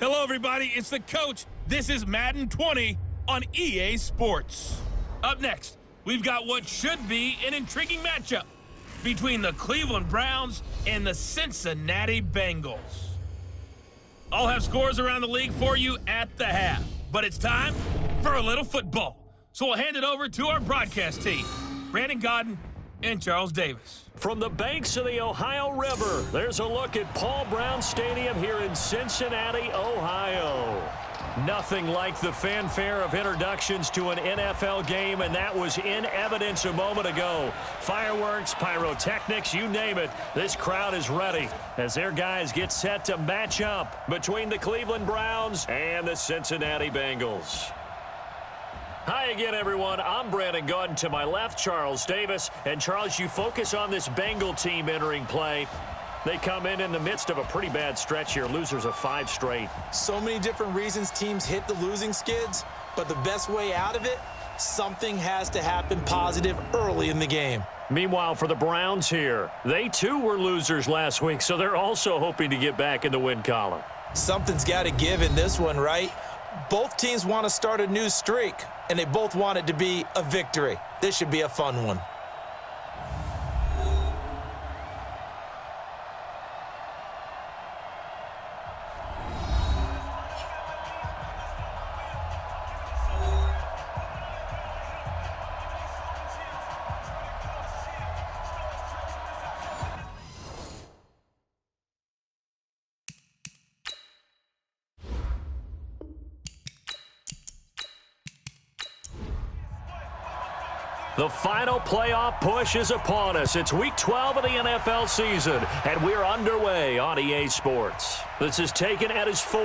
Hello, everybody. It's the coach. This is Madden 20 on EA Sports. Up next, we've got what should be an intriguing matchup between the Cleveland Browns and the Cincinnati Bengals. I'll have scores around the league for you at the half, but it's time for a little football. So we'll hand it over to our broadcast team, Brandon Godden and Charles Davis. From the banks of the Ohio River, there's a look at Paul Brown Stadium here in Cincinnati, Ohio. Nothing like the fanfare of introductions to an NFL game, and that was in evidence a moment ago. Fireworks, pyrotechnics, you name it, this crowd is ready as their guys get set to match up between the Cleveland Browns and the Cincinnati Bengals. Hi again, everyone. I'm Brandon Godden. To my left, Charles Davis. And, Charles, you focus on this Bengal team entering play. They come in the midst of a pretty bad stretch here. Losers of 5 straight. So many different reasons teams hit the losing skids, but the best way out of it, something has to happen positive early in the game. Meanwhile, for the Browns here, they too were losers last week, so they're also hoping to get back in the win column. Something's got to give in this one, right? Both teams want to start a new streak, and they both want it to be a victory. This should be a fun one. The final playoff push is upon us. It's Week 12 of the NFL season, and we're underway on EA Sports. This is taken at his 4.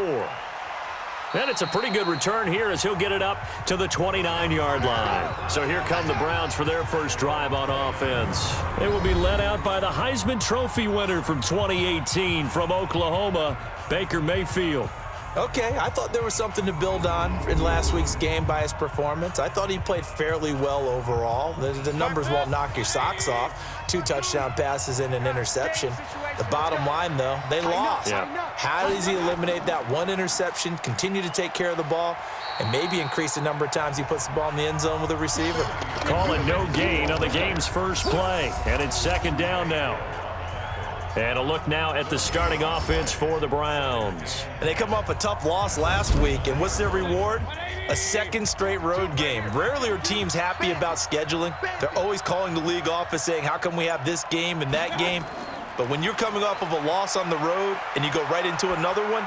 And it's a pretty good return here as he'll get it up to the 29-yard line. So here come the Browns for their first drive on offense. They will be led out by the Heisman Trophy winner from 2018 from Oklahoma, Baker Mayfield. Okay, I thought there was something to build on in last week's game by his performance. I thought he played fairly well overall. The numbers won't knock your socks off. 2 touchdown passes and an interception. The bottom line, though, they lost. Yeah. How does he eliminate that 1 interception, continue to take care of the ball, and maybe increase the number of times he puts the ball in the end zone with a receiver? Calling no gain on the game's first play, and it's 2nd down now. And a look now at the starting offense for the Browns. And they come off a tough loss last week, and what's their reward? A 2nd straight road game. Rarely are teams happy about scheduling. They're always calling the league office saying, how come we have this game and that game? But when you're coming off of a loss on the road and you go right into another one,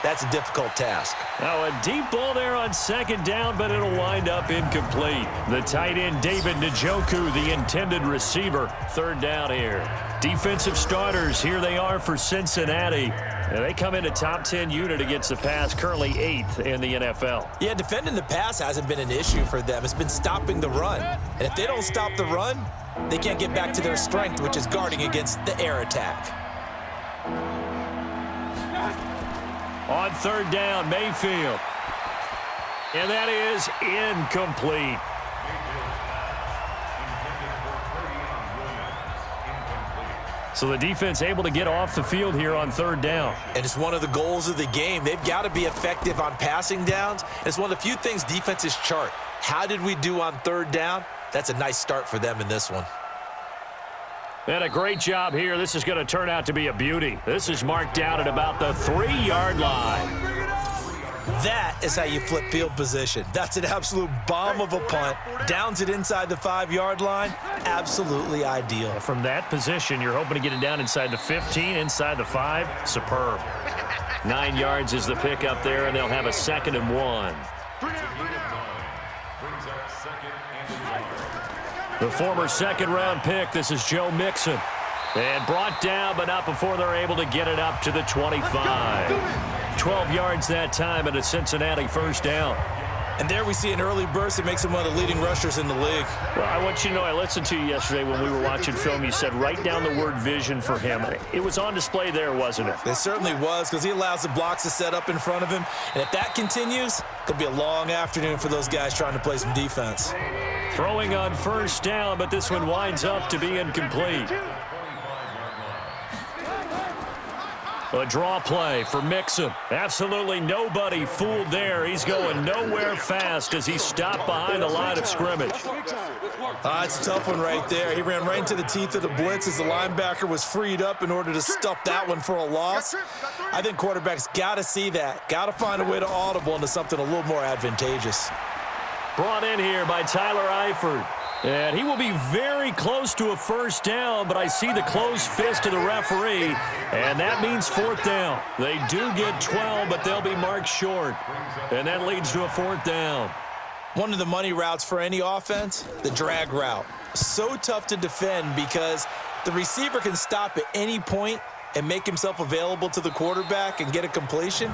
that's a difficult task. Now a deep ball there on 2nd down, but it'll wind up incomplete. The tight end, David Njoku, the intended receiver. 3rd down here. Defensive starters, here they are for Cincinnati. And they come in a top 10 unit against the pass, currently 8th in the NFL. Yeah, defending the pass hasn't been an issue for them. It's been stopping the run. And if they don't stop the run, they can't get back to their strength, which is guarding against the air attack. On 3rd down, Mayfield. And that is incomplete. So the defense able to get off the field here on 3rd down. And it's one of the goals of the game. They've got to be effective on passing downs. It's one of the few things defenses chart. How did we do on 3rd down? That's a nice start for them in this one. And a great job here. This is going to turn out to be a beauty. This is marked out at about the 3-yard line. That is how you flip field position. That's an absolute bomb of a punt. Downs it inside the 5-yard line. Absolutely ideal. From that position, you're hoping to get it down inside the 15, inside the 5. Superb. 9 yards is the pick up there, and they'll have a 2nd and 1. The former 2nd-round pick, this is Joe Mixon. And brought down, but not before they're able to get it up to the 25. 12 yards that time and a Cincinnati 1st down. And there we see an early burst that makes him one of the leading rushers in the league. Well, I want you to know, I listened to you yesterday when we were watching film. You said write down the word vision for him. It was on display there, wasn't it? It certainly was, because he allows the blocks to set up in front of him. And if that continues, it'll be a long afternoon for those guys trying to play some defense. Throwing on 1st down, but this one winds up to be incomplete. A draw play for Mixon. Absolutely nobody fooled there. He's going nowhere fast as he stopped behind the line of scrimmage. It's a tough one right there. He ran right into the teeth of the blitz as the linebacker was freed up in order to stuff that one for a loss. I think quarterbacks got to see that. Got to find a way to audible into something a little more advantageous. Brought in here by Tyler Eifert. And he will be very close to a first down, but I see the closed fist of the referee, and that means fourth down. They do get 12, but they'll be marked short, and that leads to a fourth down. One of the money routes for any offense, the drag route. So tough to defend because the receiver can stop at any point and make himself available to the quarterback and get a completion.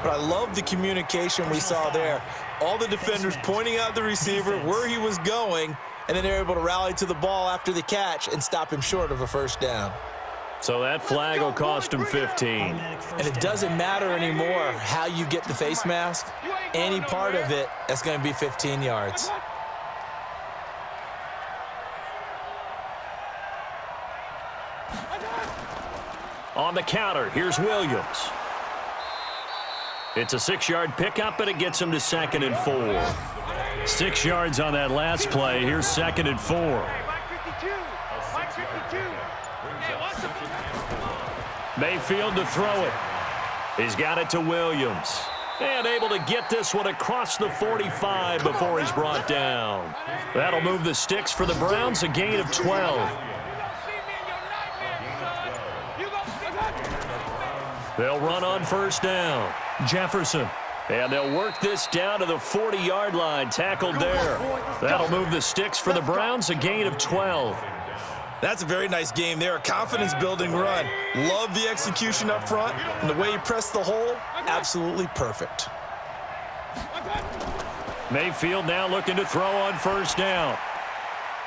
But I love the communication we saw there. All the defenders pointing out the receiver, where he was going, and then they're able to rally to the ball after the catch and stop him short of a first down. So that flag will cost him 15. And it doesn't matter anymore how you get the face mask. Any part of it, that's going to be 15 yards. On the counter, here's Williams. It's a 6-yard pickup, and it gets him to 2nd and 4. 6 yards on that last play. Here's 2nd and 4. Mayfield to throw it. He's got it to Williams. And able to get this one across the 45 before he's brought down. That'll move the sticks for the Browns, a gain of 12. They'll run on first down. Jefferson. And they'll work this down to the 40-yard line, tackled there. That'll move the sticks for the Browns, a gain of 12. That's a very nice game there, a confidence-building run. Love the execution up front, and the way he pressed the hole, absolutely perfect. Mayfield now looking to throw on first down.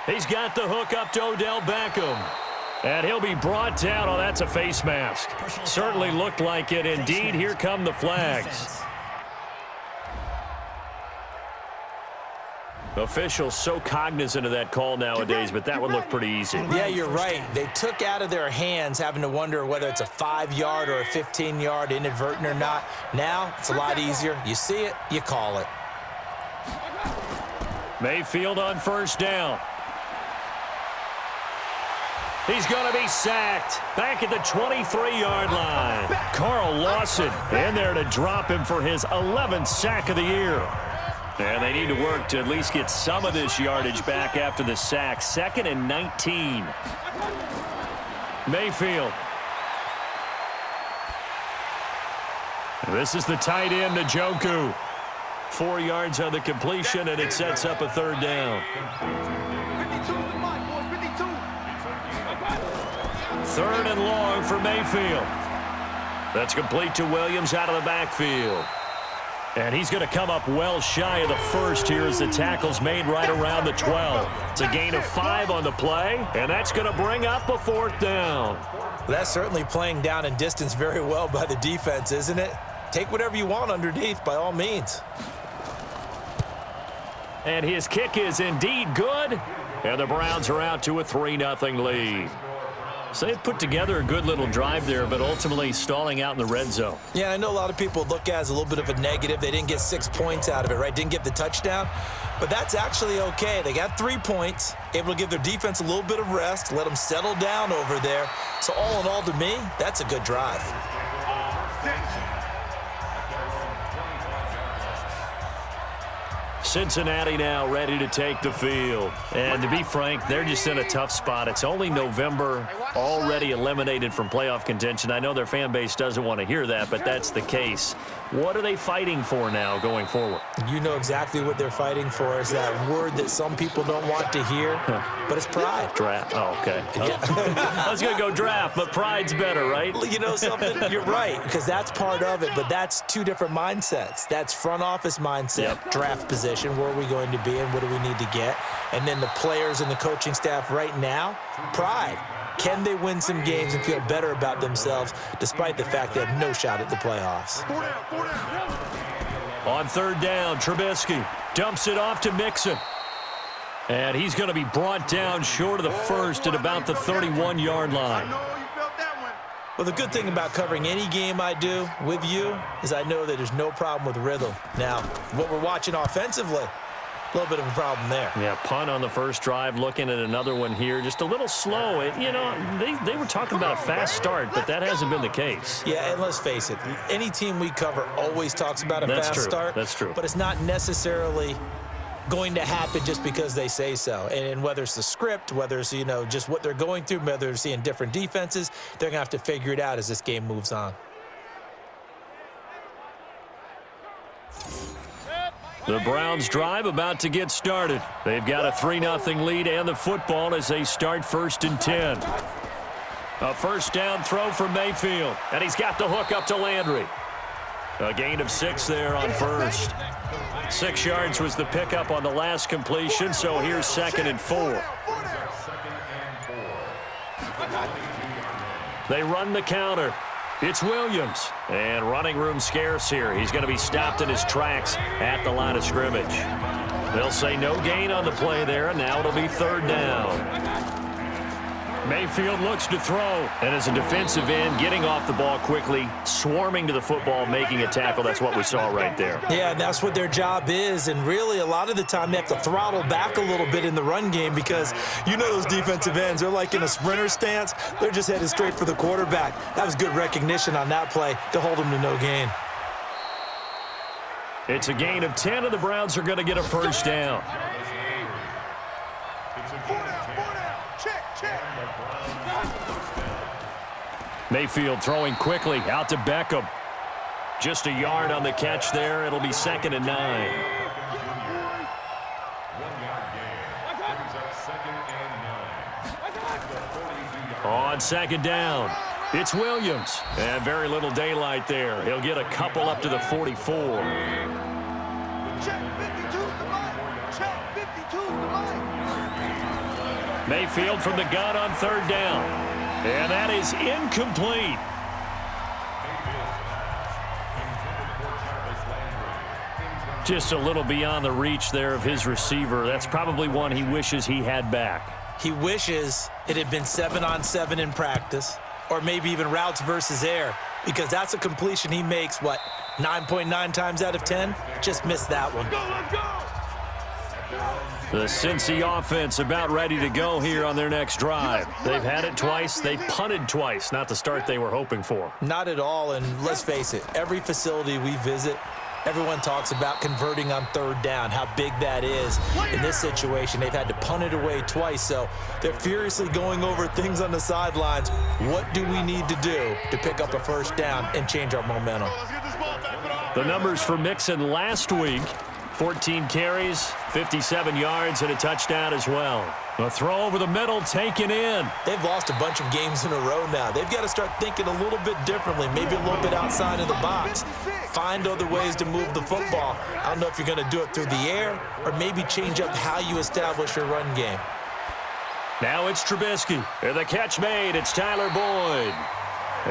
He's got the hook up to Odell Beckham. And he'll be brought down. Oh, that's a face mask. Certainly looked like it. Indeed, here come the flags. Officials so cognizant of that call nowadays, but that would look pretty easy. Yeah, you're right. They took out of their hands having to wonder whether it's a 5-yard or a 15-yard inadvertent or not. Now, it's a lot easier. You see it, you call it. Mayfield on first down. He's going to be sacked back at the 23-yard line. Carl Lawson in there to drop him for his 11th sack of the year. And they need to work to at least get some of this yardage back after the sack. 2nd and 19. Mayfield. This is the tight end, Njoku. 4 yards on the completion, and it sets up a third down. 3rd and long for Mayfield. That's complete to Williams out of the backfield. And he's going to come up well shy of the first here as the tackle's made right around the 12. It's a gain of 5 on the play, and that's going to bring up a 4th down. Well, that's certainly playing down in distance very well by the defense, isn't it? Take whatever you want underneath, by all means. And his kick is indeed good, and the Browns are out to a 3-0 lead. So they've put together a good little drive there, but ultimately stalling out in the red zone. Yeah, I know a lot of people look at it as a little bit of a negative. They didn't get 6 points out of it, right? Didn't get the touchdown. But that's actually okay. They got 3 points, able to give their defense a little bit of rest, let them settle down over there. So all in all, to me, that's a good drive. Cincinnati now ready to take the field. And to be frank, they're just in a tough spot. It's only November, already eliminated from playoff contention. I know their fan base doesn't want to hear that, but that's the case. What are they fighting for now going forward? You know exactly what they're fighting for. Is that word that some people don't want to hear, but it's pride. Draft. Oh, okay. Yeah. I was going to go draft, but pride's better, right? You know something? You're right, because that's part of it, but that's 2 different mindsets. That's front office mindset, draft position, where are we going to be and what do we need to get? And then the players and the coaching staff right now, pride. Can they win some games and feel better about themselves despite the fact they have no shot at the playoffs? On 3rd down, Trubisky dumps it off to Mixon. And he's going to be brought down short of the first at about the 31-yard line. Well, the good thing about covering any game I do with you is I know that there's no problem with rhythm. Now, what we're watching offensively, a little bit of a problem there. Yeah, punt on the first drive, looking at another one here. Just a little slow. They were talking about a fast start, but that hasn't been the case. Yeah, and let's face it, any team we cover always talks about a fast start. That's true. But it's not necessarily going to happen just because they say so. And whether it's the script, whether it's, just what they're going through, whether they're seeing different defenses, they're going to have to figure it out as this game moves on. The Browns drive about to get started. They've got a 3-0 lead and the football as they start 1st and 10. A first down throw for Mayfield, and he's got the hook up to Landry. A gain of 6 there on first. 6 yards was the pickup on the last completion, so here's 2nd and 4. They run the counter. It's Williams, and running room scarce here. He's going to be stopped in his tracks at the line of scrimmage. They'll say no gain on the play there, and now it'll be 3rd down. Mayfield looks to throw, and as a defensive end, getting off the ball quickly, swarming to the football, making a tackle. That's what we saw right there. Yeah, and that's what their job is, and really a lot of the time they have to throttle back a little bit in the run game because those defensive ends, they're like in a sprinter stance. They're just headed straight for the quarterback. That was good recognition on that play to hold them to no gain. It's a gain of 10, and the Browns are going to get a first down. Mayfield throwing quickly out to Beckham. Just a yard on the catch there. It'll be 2nd and 9. On 2nd down, it's Williams. And very little daylight there. He'll get a couple up to the 44. Mayfield from the gun on 3rd down. And that is incomplete. Just a little beyond the reach there of his receiver. That's probably one he wishes he had back. He wishes it had been 7-on-7 in practice, or maybe even routes versus air, because that's a completion he makes, 9.9 times out of 10? Just missed that one. The Cincy offense about ready to go here on their next drive. They've had it twice. They've punted twice. Not the start they were hoping for. Not at all, and let's face it, every facility we visit, everyone talks about converting on 3rd down, how big that is. In this situation, they've had to punt it away twice, so they're furiously going over things on the sidelines. What do we need to do to pick up a first down and change our momentum? The numbers for Mixon last week: 14 carries, 57 yards, and a touchdown as well. A throw over the middle, taken in. They've lost a bunch of games in a row now. They've got to start thinking a little bit differently, maybe a little bit outside of the box. Find other ways to move the football. I don't know if you're going to do it through the air or maybe change up how you establish your run game. Now it's Trubisky. And the catch made. It's Tyler Boyd.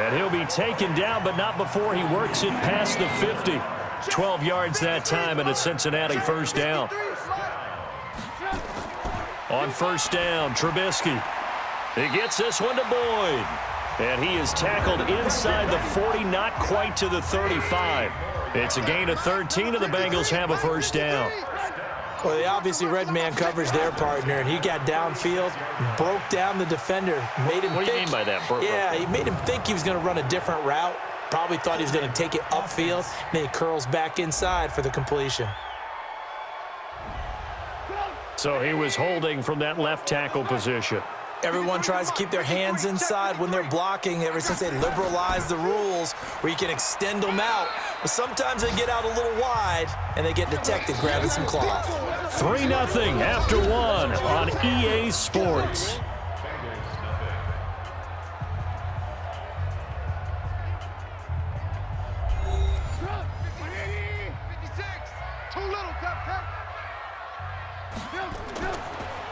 And he'll be taken down, but not before he works it past the 50. 12 yards that time, and a Cincinnati first down. On 1st down, Trubisky. He gets this one to Boyd. And he is tackled inside the 40, not quite to the 35. It's a gain of 13, and the Bengals have a first down. Well, they obviously read man coverage their partner, and he got downfield, broke down the defender, made him What do you mean by that? Yeah, he made him think he was going to run a different route. Probably thought he was going to take it upfield, and then he curls back inside for the completion. So he was holding from that left tackle position. Everyone tries to keep their hands inside when they're blocking ever since they liberalized the rules where you can extend them out. But sometimes they get out a little wide, and they get detected grabbing some cloth. 3-0 after 1 on EA Sports.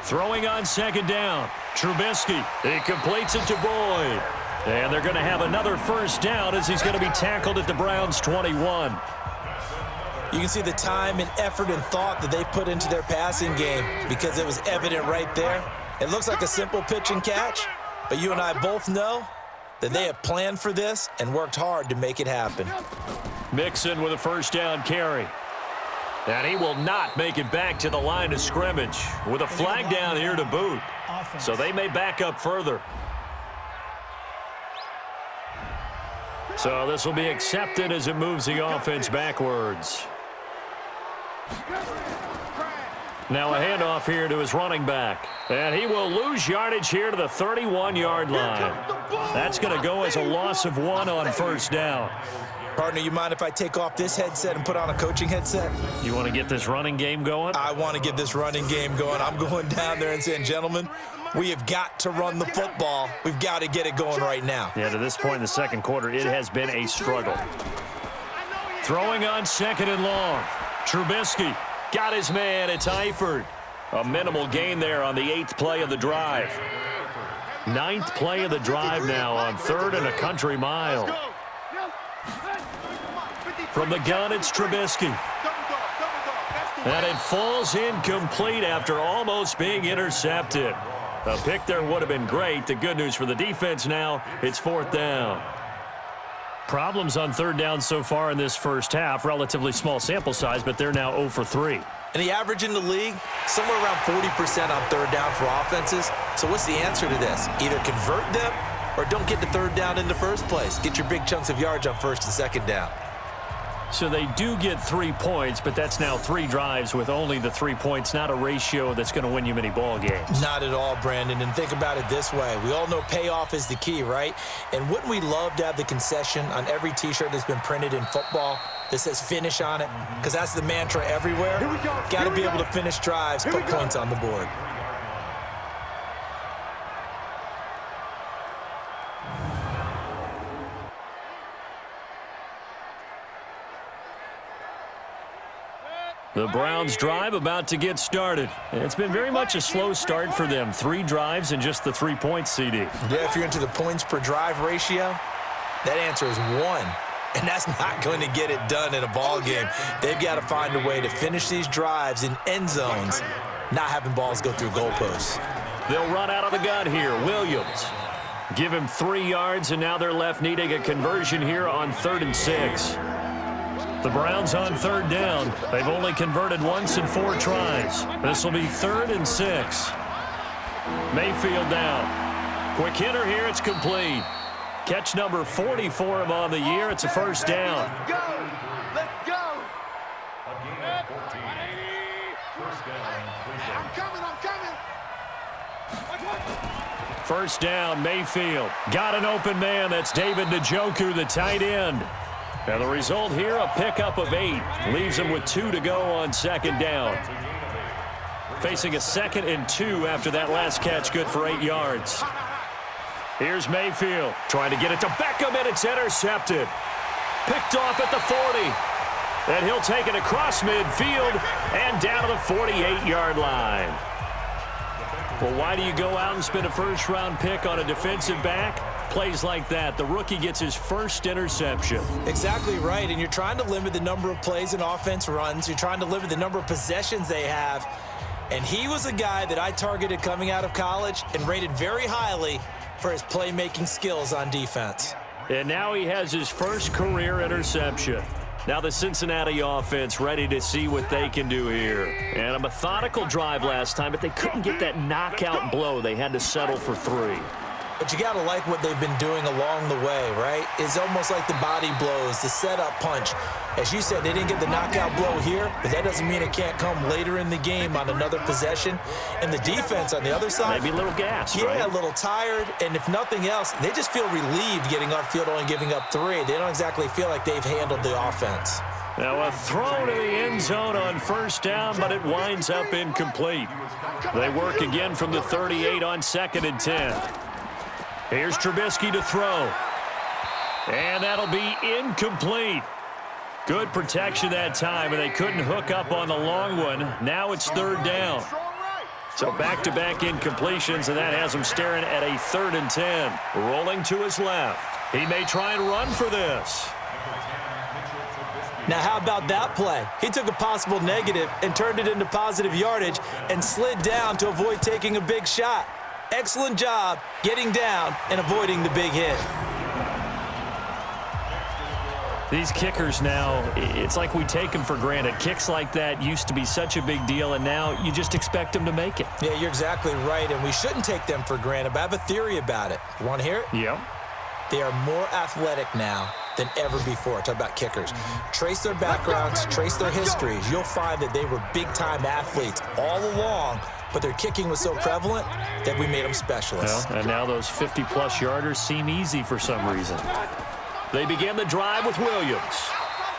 Throwing on 2nd down. Trubisky. He completes it to Boyd. And they're going to have another first down as he's going to be tackled at the Browns' 21. You can see the time and effort and thought that they put into their passing game because it was evident right there. It looks like a simple pitch and catch, but you and I both know that they have planned for this and worked hard to make it happen. Mixon with a first down carry. And he will not make it back to the line of scrimmage with a flag down here to boot. So they may back up further. So this will be accepted as it moves the offense backwards. Now a handoff here to his running back. And he will lose yardage here to the 31-yard line. That's going to go as a loss of 1 on first down. Partner, you mind if I take off this headset and put on a coaching headset? You want to get this running game going? I want to get this running game going. I'm going down there and saying, gentlemen, we have got to run the football. We've got to get it going right now. Yeah, to this point in the second quarter, it has been a struggle. Throwing on second and long. Trubisky got his man. It's Eifert. A minimal gain there on the 8th play of the drive. 9th play of the drive now on 3rd and a country mile. From the gun, it's Trubisky. And it falls incomplete after almost being intercepted. A pick there would have been great. The good news for the defense now, it's 4th down. Problems on 3rd down so far in this first half. Relatively small sample size, but they're now 0 for 3. And the average in the league, somewhere around 40% on 3rd down for offenses. So what's the answer to this? Either convert them or don't get the 3rd down in the first place. Get your big chunks of yards on 1st and 2nd down. So they do get 3 points, but that's now 3 drives with only the 3 points, not a ratio that's going to win you many ball games. Not at all, Brandon. And think about it this way. We all know payoff is the key, right? And wouldn't we love to have the concession on every T-shirt that's been printed in football that says finish on it? Because that's the mantra everywhere. Got to be able to finish drives, put points on the board. The Browns drive about to get started. It's been very much a slow start for them. 3 drives and just the 3 points, CD. Yeah, if you're into the points per drive ratio, that answer is 1. And that's not going to get it done in a ball game. They've got to find a way to finish these drives in end zones, not having balls go through goalposts. They'll run out of the gun here. Williams. Give him 3 yards, and now they're left needing a conversion here on 3rd and 6. The Browns on 3rd down. They've only converted once in 4 tries. This will be 3rd and 6. Mayfield down. Quick hitter here. It's complete. Catch number 40 for him on the year. It's a first down. Let's go. Let's go. I'm coming. First down, Mayfield. Got an open man. That's David Njoku, the tight end. And the result here, a pickup of 8. Leaves him with 2 to go on 2nd down. Facing a 2nd and 2 after that last catch, good for 8 yards. Here's Mayfield trying to get it to Beckham, and it's intercepted. Picked off at the 40. And he'll take it across midfield and down to the 48-yard line. Well, why do you go out and spend a first-round pick on a defensive back? Plays like that, the rookie gets his first interception. Exactly right, and you're trying to limit the number of plays an offense runs. You're trying to limit the number of possessions they have. And he was a guy that I targeted coming out of college and rated very highly for his playmaking skills on defense. And now he has his first career interception. Now the Cincinnati offense ready to see what they can do here. And a methodical drive last time, but they couldn't get that knockout blow. They had to settle for 3. But you got to like what they've been doing along the way, right? It's almost like the body blows, the setup punch. As you said, they didn't get the knockout blow here, but that doesn't mean it can't come later in the game on another possession. And the defense on the other side, maybe a little gas, yeah, right? a little tired. And if nothing else, they just feel relieved getting upfield, only giving up 3. They don't exactly feel like they've handled the offense. Now a throw to the end zone on first down, but it winds up incomplete. They work again from the 38 on 2nd and 10. Here's Trubisky to throw. And that'll be incomplete. Good protection that time, and they couldn't hook up on the long one. Now it's 3rd down. So back-to-back incompletions, and that has him staring at a 3rd and 10. Rolling to his left. He may try and run for this. Now, how about that play? He took a possible negative and turned it into positive yardage and slid down to avoid taking a big shot. Excellent job getting down and avoiding the big hit. These kickers now, it's like we take them for granted. Kicks like that used to be such a big deal, and now you just expect them to make it. Yeah, you're exactly right, and we shouldn't take them for granted, but I have a theory about it. You want to hear it? Yeah. They are more athletic now than ever before. Talk about kickers. Trace their backgrounds, trace their histories. You'll find that they were big-time athletes all along, but their kicking was so prevalent that we made them specialists. Well, and now those 50-plus yarders seem easy for some reason. They begin the drive with Williams.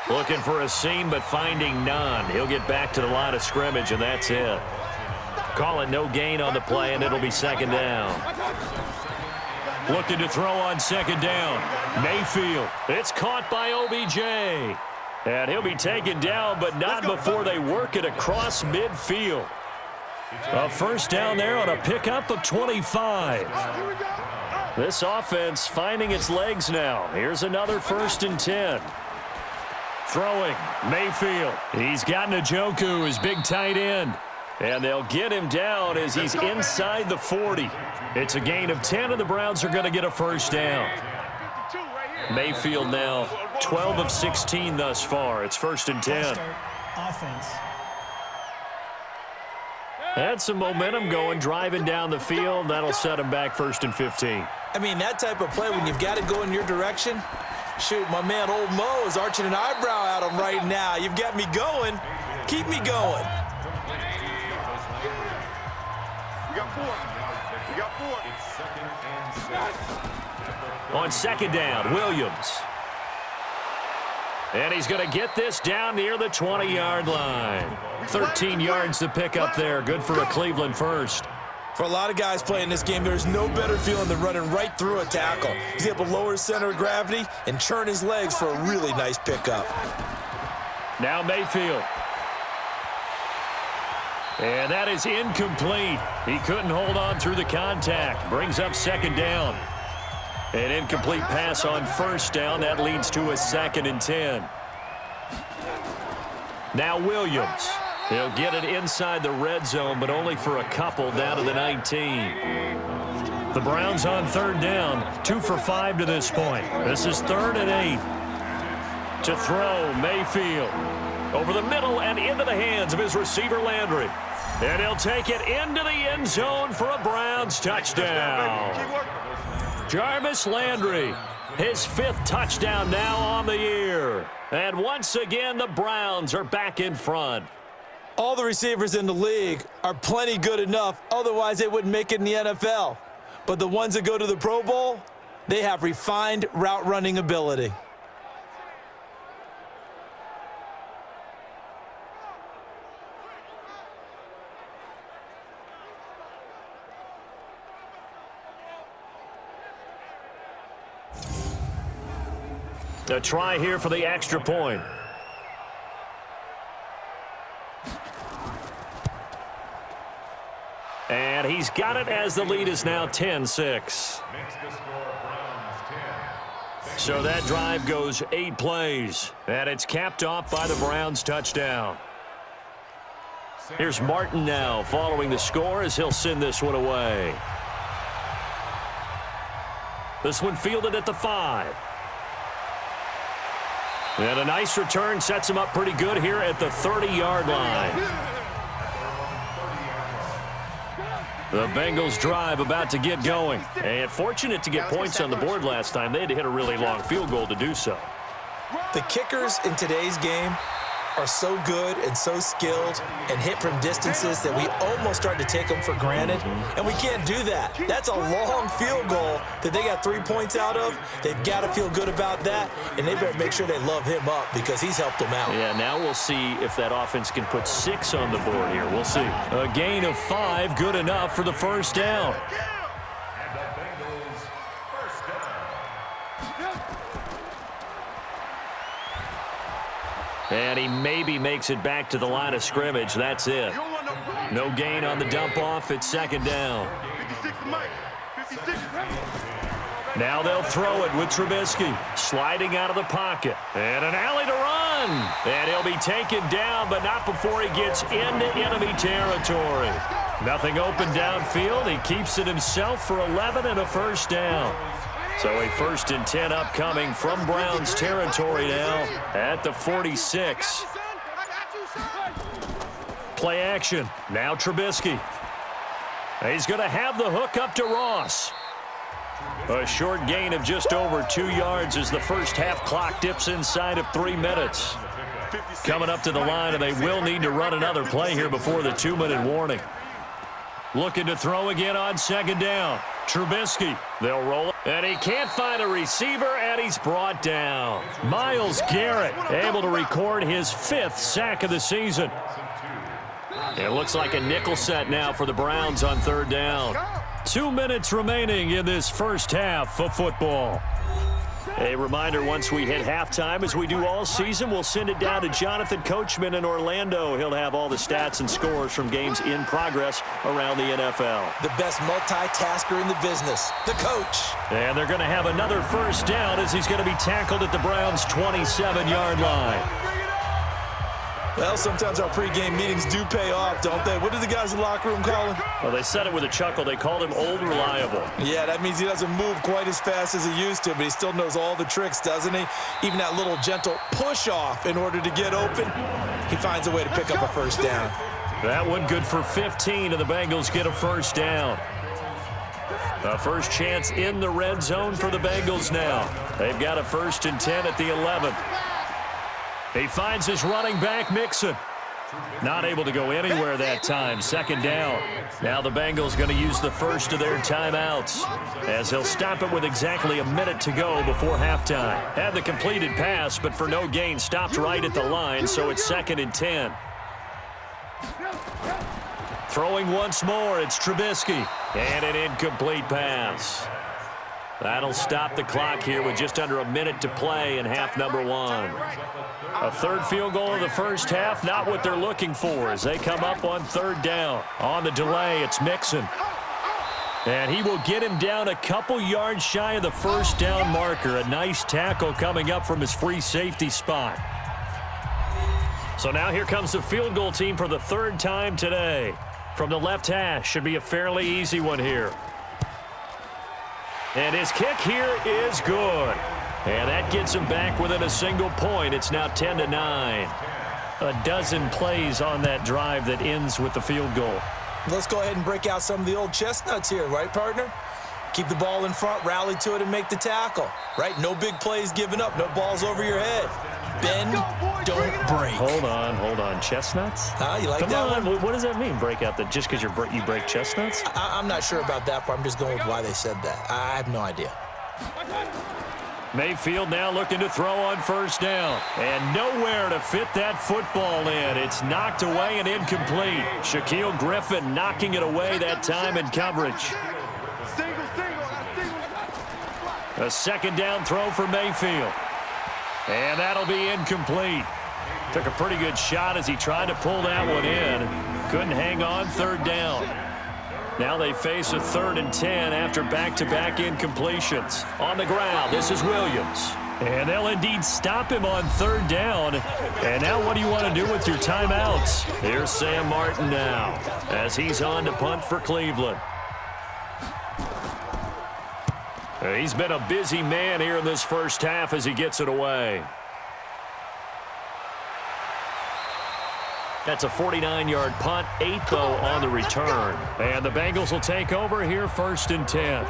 Looking for a seam, but finding none. He'll get back to the line of scrimmage, and that's it. Call it no gain on the play, and it'll be second down. Looking to throw on second down. Mayfield. It's caught by OBJ. And he'll be taken down, but not before they work it across midfield. A first down there on a pickup of 25. This offense finding its legs now. Here's another 1st and 10. Throwing, Mayfield. He's got Njoku, his big tight end. And they'll get him down as he's inside the 40. It's a gain of 10, and the Browns are going to get a first down. Mayfield now 12 of 16 thus far. It's 1st and 10. Offense. Had some momentum going, driving down the field. That'll set him back 1st and 15. I mean, that type of play, when you've got to go in your direction, shoot, my man Old Mo is arching an eyebrow at him right now. You've got me going. Keep me going. We got 4. We got 4. On second down, Williams. And he's going to get this down near the 20-yard line. 13 yards to pick up there. Good for a Cleveland first. For a lot of guys playing this game, there's no better feeling than running right through a tackle. He's able to lower his center of gravity and churn his legs for a really nice pickup. Now Mayfield. And that is incomplete. He couldn't hold on through the contact. Brings up second down. An incomplete pass on first down. That leads to a 2nd and 10. Now Williams. He'll get it inside the red zone, but only for a couple down to the 19. The Browns on 3rd down. 2 for 5 to this point. This is 3rd and 8. To throw, Mayfield. Over the middle and into the hands of his receiver, Landry. And he'll take it into the end zone for a Browns touchdown. Jarvis Landry, his 5th touchdown now on the year. And once again, the Browns are back in front. All the receivers in the league are plenty good enough, otherwise they wouldn't make it in the NFL. But the ones that go to the Pro Bowl, they have refined route running ability. A try here for the extra point. And he's got it as the lead is now 10-6. So that drive goes 8 plays, and it's capped off by the Browns touchdown. Here's Martin now following the score as he'll send this one away. This one fielded at the 5. And a nice return sets him up pretty good here at the 30-yard line. The Bengals drive about to get going. And fortunate to get points on the board last time. They had to hit a really long field goal to do so. The kickers in today's game are so good and so skilled and hit from distances that we almost start to take them for granted. And we can't do that. That's a long field goal that they got 3 points out of. They've got to feel good about that, and they better make sure they love him up because he's helped them out. Yeah, now we'll see if that offense can put 6 on the board here. We'll see. A gain of 5, good enough for the first down. And he maybe makes it back to the line of scrimmage. That's it. No gain on the dump off. It's second down. Now they'll throw it with Trubisky. Sliding out of the pocket. And an alley to run. And he'll be taken down, but not before he gets into enemy territory. Nothing open downfield. He keeps it himself for 11 and a first down. So a 1st and 10 upcoming from Browns territory now at the 46. Play action. Now Trubisky. He's going to have the hook up to Ross. A short gain of just over 2 yards as the first half clock dips inside of 3 minutes. Coming up to the line, and they will need to run another play here before the 2-minute warning. Looking to throw again on 2nd down. Trubisky. They'll roll it. And he can't find a receiver, and he's brought down. Myles Garrett able to record his 5th sack of the season. It looks like a nickel set now for the Browns on 3rd down. 2 minutes remaining in this first half of football. A reminder, once we hit halftime, as we do all season, we'll send it down to Jonathan Coachman in Orlando. He'll have all the stats and scores from games in progress around the NFL. The best multitasker in the business, the coach. And they're going to have another 1st down as he's going to be tackled at the Browns' 27-yard line. Well, sometimes our pregame meetings do pay off, don't they? What do the guys in the locker room call him? Well, they said it with a chuckle. They called him Old Reliable. Yeah, that means he doesn't move quite as fast as he used to, but he still knows all the tricks, doesn't he? Even that little gentle push-off in order to get open, he finds a way to pick up a 1st down. That one good for 15, and the Bengals get a 1st down. A first chance in the red zone for the Bengals now. They've got a 1st and 10 at the 11. He finds his running back, Mixon. Not able to go anywhere that time. 2nd down. Now the Bengals going to use the first of their timeouts, as he'll stop it with exactly a minute to go before halftime. Had the completed pass, but for no gain, stopped right at the line, so it's 2nd and 10. Throwing once more, it's Trubisky. And an incomplete pass. That'll stop the clock here with just under a minute to play in half number 1. A 3rd field goal of the first half, not what they're looking for as they come up on 3rd down. On the delay, it's Mixon. And he will get him down a couple yards shy of the 1st down marker. A nice tackle coming up from his free safety spot. So now here comes the field goal team for the 3rd time today. From the left hash, should be a fairly easy one here. And his kick here is good. And that gets him back within a single point. It's now 10-9. A dozen plays on that drive that ends with the field goal. Let's go ahead and break out some of the old chestnuts here, right, partner? Keep the ball in front, rally to it, and make the tackle, right? No big plays given up, no balls over your head. Bend, don't break. Hold on. Chestnuts? You like Come that on. one? What does that mean, break out? Just because you break chestnuts? I'm not sure about that part. I'm just going with why they said that. I have no idea. Mayfield now looking to throw on 1st down. And nowhere to fit that football in. It's knocked away and incomplete. Shaquille Griffin knocking it away that time in coverage. A 2nd down throw for Mayfield. And that'll be incomplete. Took a pretty good shot as he tried to pull that one in. Couldn't hang on 3rd down. Now they face a 3rd and 10 after back-to-back incompletions. On the ground, this is Williams. And they'll indeed stop him on 3rd down. And now what do you want to do with your timeouts? Here's Sam Martin now as he's on to punt for Cleveland. He's been a busy man here in this first half as he gets it away. That's a 49-yard punt, 8 though on the return. And the Bengals will take over here 1st and 10.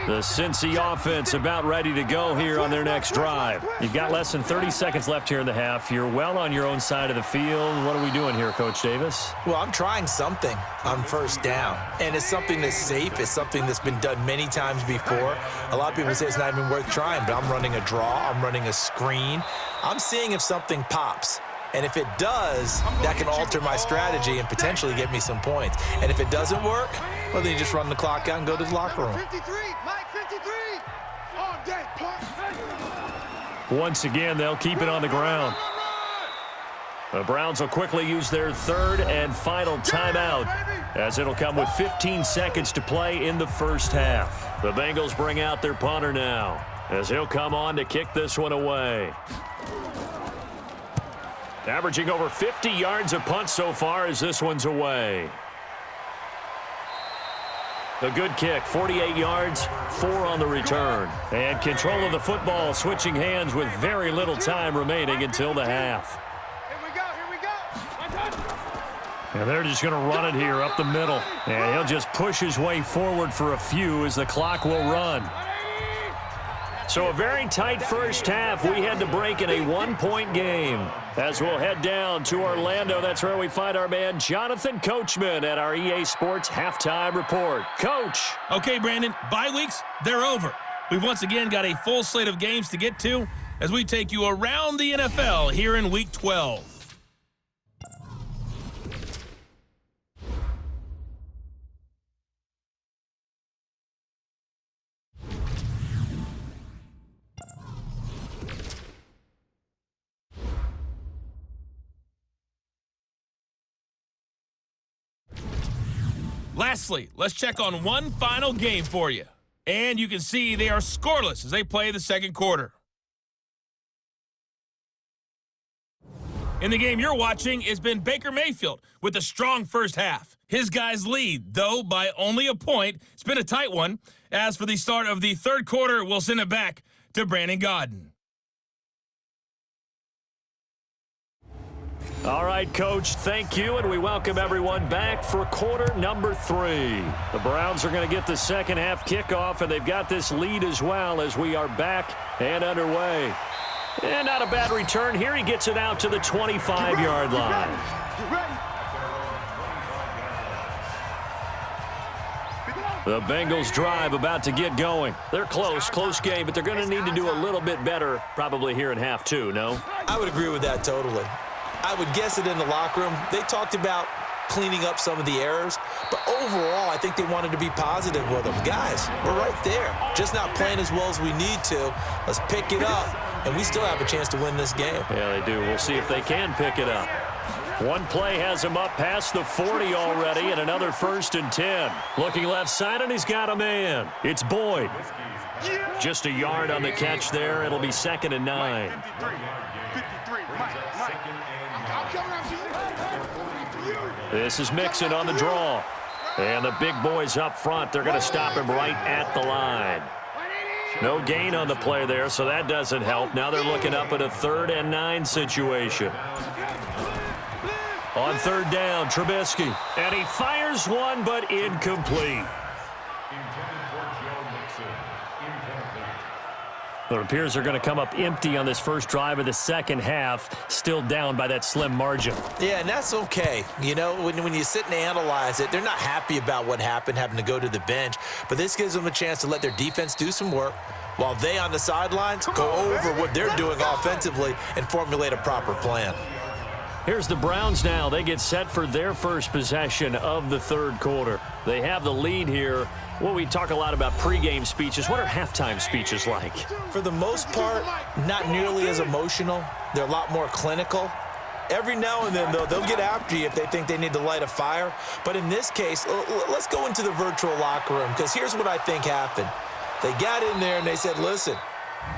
The Cincy offense about ready to go here on their next drive. You've got less than 30 seconds left here in the half. You're well on your own side of the field. What are we doing here, Coach Davis? Well, I'm trying something on 1st down, and it's something that's safe. It's something that's been done many times before. A lot of people say it's not even worth trying, but I'm running a draw. I'm running a screen. I'm seeing if something pops. And if it does, that can alter my strategy and potentially get me some points. And if it doesn't work, well, then you just run the clock out and go to the locker room. 53, Mike 53. On deck, Once again, they'll keep it on the ground. The Browns will quickly use their 3rd and final timeout, as it'll come with 15 seconds to play in the first half. The Bengals bring out their punter now, as he'll come on to kick this one away. Averaging over 50 yards a punt so far as this one's away. A good kick, 48 yards, 4 on the return. And control of the football, switching hands with very little time remaining until the half. Here we go. And they're just going to run it here up the middle. And he'll just push his way forward for a few as the clock will run. So a very tight first half. We had to break in a 1-point game. As we'll head down to Orlando, that's where we find our man Jonathan Coachman at our EA Sports Halftime Report. Coach. Okay, Brandon, bye weeks, they're over. We've once again got a full slate of games to get to as we take you around the NFL here in Week 12. Lastly, let's check on one final game for you. And you can see they are scoreless as they play the second quarter. In the game you're watching has been Baker Mayfield with a strong first half. His guys lead, though, by only a point. It's been a tight one. As for the start of the third quarter, we'll send it back to Brandon Godden. All right, Coach, thank you, and we welcome everyone back for quarter number 3. The Browns are going to get the second half kickoff, and they've got this lead as well as we are back and underway. And not a bad return here. He gets it out to the 25-yard line. The Bengals drive about to get going. They're close game, but they're going to need to do a little bit better probably here in half 2, no? I would agree with that totally. I would guess it in the locker room. They talked about cleaning up some of the errors, but overall, I think they wanted to be positive with them. Guys, we're right there. Just not playing as well as we need to. Let's pick it up, and we still have a chance to win this game. Yeah, they do. We'll see if they can pick it up. One play has him up past the 40 already, and another 1st and 10. Looking left side, and he's got a man. It's Boyd. Just a yard on the catch there. It'll be 2nd and 9. This is Mixon on the draw. And the big boys up front, they're going to stop him right at the line. No gain on the play there, so that doesn't help. Now they're looking up at a 3rd and 9 situation. On 3rd down, Trubisky. And he fires one, but incomplete. It appears they're going to come up empty on this first drive of the second half, still down by that slim margin. Yeah, and that's okay. You know, when you sit and analyze it, they're not happy about what happened, having to go to the bench. But this gives them a chance to let their defense do some work while they on the sidelines go over what they're doing offensively and formulate a proper plan. Here's the Browns now. They get set for their first possession of the third quarter. They have the lead here. Well, we talk a lot about pregame speeches. What are halftime speeches like? For the most part, not nearly as emotional. They're a lot more clinical. Every now and then, though, they'll get after you if they think they need to light a fire. But in this case, let's go into the virtual locker room, because here's what I think happened. They got in there and they said, listen,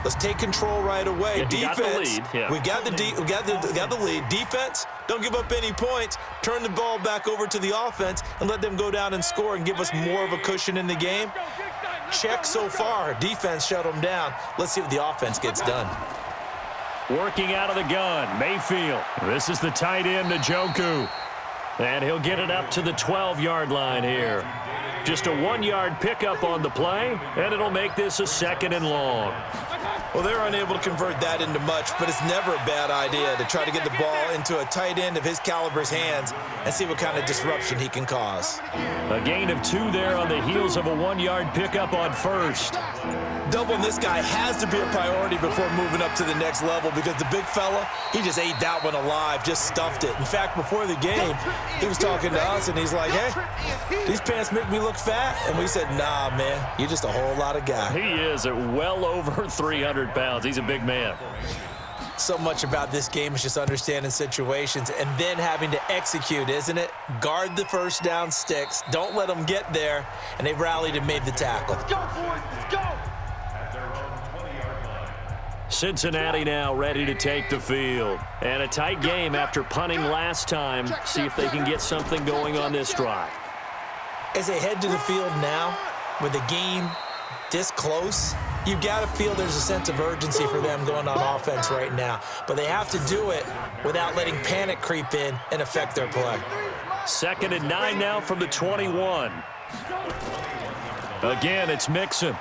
let's take control right away. Yeah, Defense, we got the lead. Defense, don't give up any points. Turn the ball back over to the offense and let them go down and score and give us more of a cushion in the game. Check so far. Defense shut them down. Let's see what the offense gets done. Working out of the gun, Mayfield. This is the tight end, Njoku. And he'll get it up to the 12-yard line here. Just a 1-yard pickup on the play, and it'll make this a 2nd and long. Well, they're unable to convert that into much, but it's never a bad idea to try to get the ball into a tight end of his caliber's hands and see what kind of disruption he can cause. A gain of 2 there on the heels of a 1-yard pickup on first. Doubling this guy has to be a priority before moving up to the next level, because the big fella, he just ate that one alive, just stuffed it. In fact, before the game, he was talking to us, and he's like, hey, these pants make me look fat. And we said, nah, man, you're just a whole lot of guy. He is at well over 300 pounds. He's a big man. So much about this game is just understanding situations and then having to execute, isn't it? Guard the first down sticks. Don't let them get there. And they rallied and made the tackle. Let's go, boys. Let's go. Cincinnati now ready to take the field. And a tight game after punting last time. See if they can get something going on this drive. As they head to the field now, with the game this close, you've got to feel there's a sense of urgency for them going on offense right now. But they have to do it without letting panic creep in and affect their play. 2nd and 9 now from the 21. Again, it's Mixon.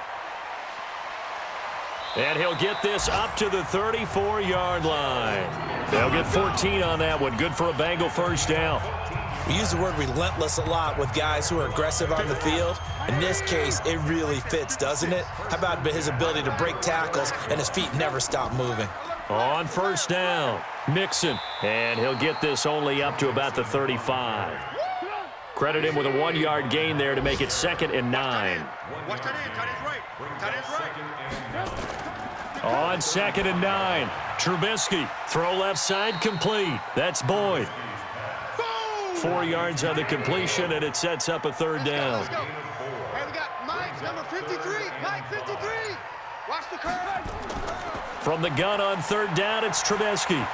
And he'll get this up to the 34-yard line. They'll get 14 on that one. Good for a Bengal first down. We use the word relentless a lot with guys who are aggressive on the field. In this case, it really fits, doesn't it? How about his ability to break tackles and his feet never stop moving? On first down, Mixon. And he'll get this only up to about the 35. Credit him with a 1-yard gain there to make it 2nd and 9. Watch that in. Tight end's right. Tight end's right. On 2nd and 9, Trubisky. Throw left side complete. That's Boyd. 4 yards on the completion, and it sets up a 3rd down. Let's go. Hey, we got Mike, number 53. Mike, 53. Watch the curve. From the gun on 3rd down, it's Trubisky.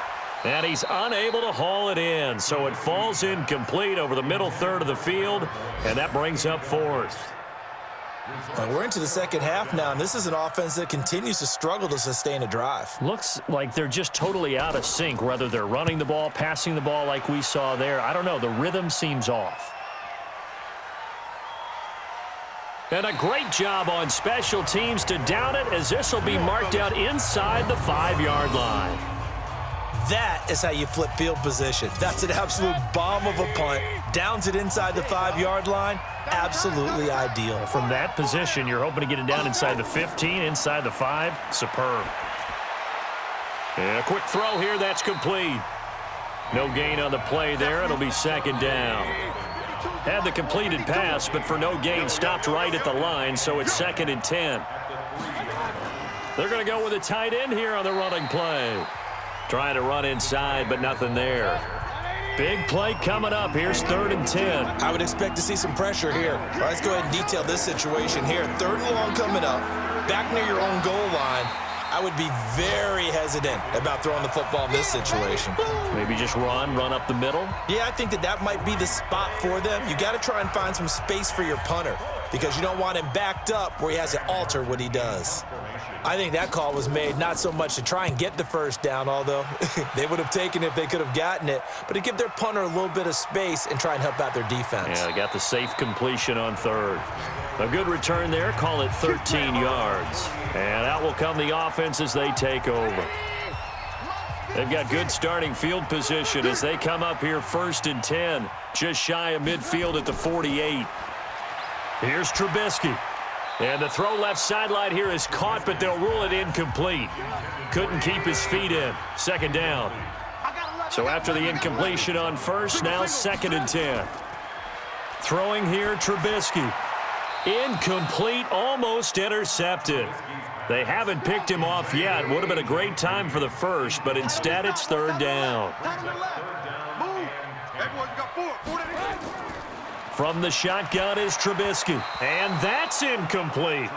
And he's unable to haul it in, so it falls incomplete over the middle third of the field, and that brings up 4th. We're into the second half now, and this is an offense that continues to struggle to sustain a drive. Looks like they're just totally out of sync, whether they're running the ball, passing the ball like we saw there. I don't know. The rhythm seems off. And a great job on special teams to down it, as this will be marked out inside the 5-yard line. That is how you flip field position. That's an absolute bomb of a punt. Downs it inside the 5-yard line. Absolutely ideal. From that position, you're hoping to get it down inside the 15, inside the 5. Superb. And a quick throw here. That's complete. No gain on the play there. It'll be 2nd down. Had the completed pass, but for no gain, stopped right at the line, so it's 2nd and 10. They're going to go with a tight end here on the running play. Trying to run inside, but nothing there. Big play coming up. Here's 3rd and 10. I would expect to see some pressure here. All right, let's go ahead and detail this situation here. 3rd and long coming up. Back near your own goal line. I would be very hesitant about throwing the football in this situation. Maybe just run up the middle? Yeah, I think that might be the spot for them. You got to try and find some space for your punter because you don't want him backed up where he has to alter what he does. I think that call was made not so much to try and get the first down, although they would have taken it if they could have gotten it, but to give their punter a little bit of space and try and help out their defense. Yeah, they got the safe completion on 3rd. A good return there, call it 13 yards. And out will come the offense as they take over. They've got good starting field position as they come up here 1st and 10, just shy of midfield at the 48. Here's Trubisky. And the throw left sideline here is caught, but they'll rule it incomplete. Couldn't keep his feet in. 2nd down. So after the incompletion on 1st, now 2nd and 10. Throwing here, Trubisky. Incomplete, almost intercepted. They haven't picked him off yet. Would have been a great time for the first, but instead it's 3rd down. From the shotgun is Trubisky, and that's incomplete.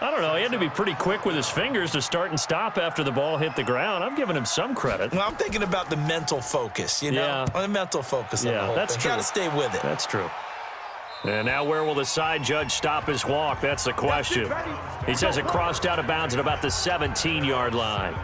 I don't know. He had to be pretty quick with his fingers to start and stop after the ball hit the ground. I'm giving him some credit. Well, I'm thinking about the mental focus, you know? Yeah. The mental focus. Yeah, that's true. Got to stay with it. That's true. And now where will the side judge stop his walk? That's the question. He says it crossed out of bounds at about the 17-yard line.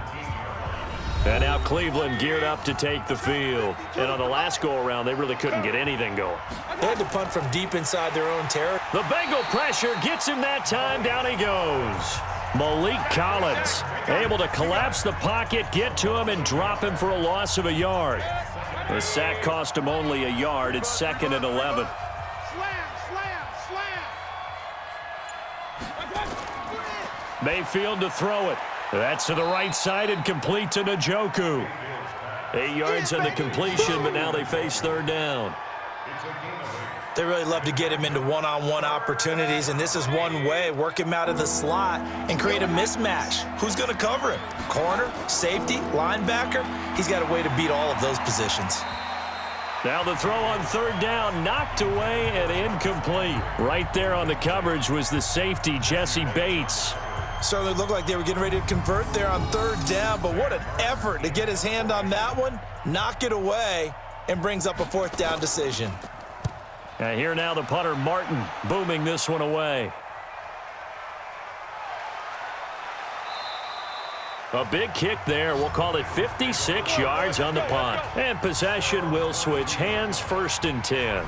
And now Cleveland geared up to take the field. And on the last go-around, they really couldn't get anything going. They had to punt from deep inside their own territory. The Bengal pressure gets him that time. Down he goes. Malik Collins able to collapse the pocket, get to him, and drop him for a loss of a yard. The sack cost him only a yard. It's 2nd and 11. Mayfield to throw it. That's to the right side and complete to Njoku. 8 yards on the completion, but now they face 3rd down. They really love to get him into one-on-one opportunities, and this is one way. Work him out of the slot and create a mismatch. Who's going to cover him? Corner, safety, linebacker? He's got a way to beat all of those positions. Now the throw on 3rd down, knocked away and incomplete. Right there on the coverage was the safety, Jesse Bates. Certainly looked like they were getting ready to convert there on third down, but what an effort to get his hand on that one, knock it away, and brings up a fourth down decision. And here now the punter, Martin, booming this one away. A big kick there. We'll call it 56 yards on the punt. And possession will switch hands, 1st and 10.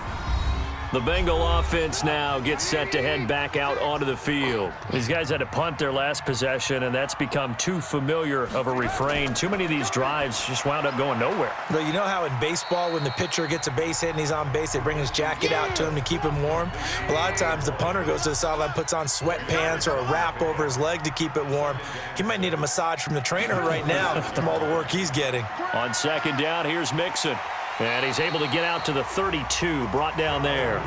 The Bengal offense now gets set to head back out onto the field. These guys had to punt their last possession, and that's become too familiar of a refrain. Too many of these drives just wound up going nowhere. But you know how in baseball, when the pitcher gets a base hit and he's on base, they bring his jacket out to him to keep him warm? A lot of times the punter goes to the sideline, puts on sweatpants or a wrap over his leg to keep it warm. He might need a massage from the trainer right now from all the work he's getting. On 2nd down, here's Mixon. And he's able to get out to the 32, brought down there.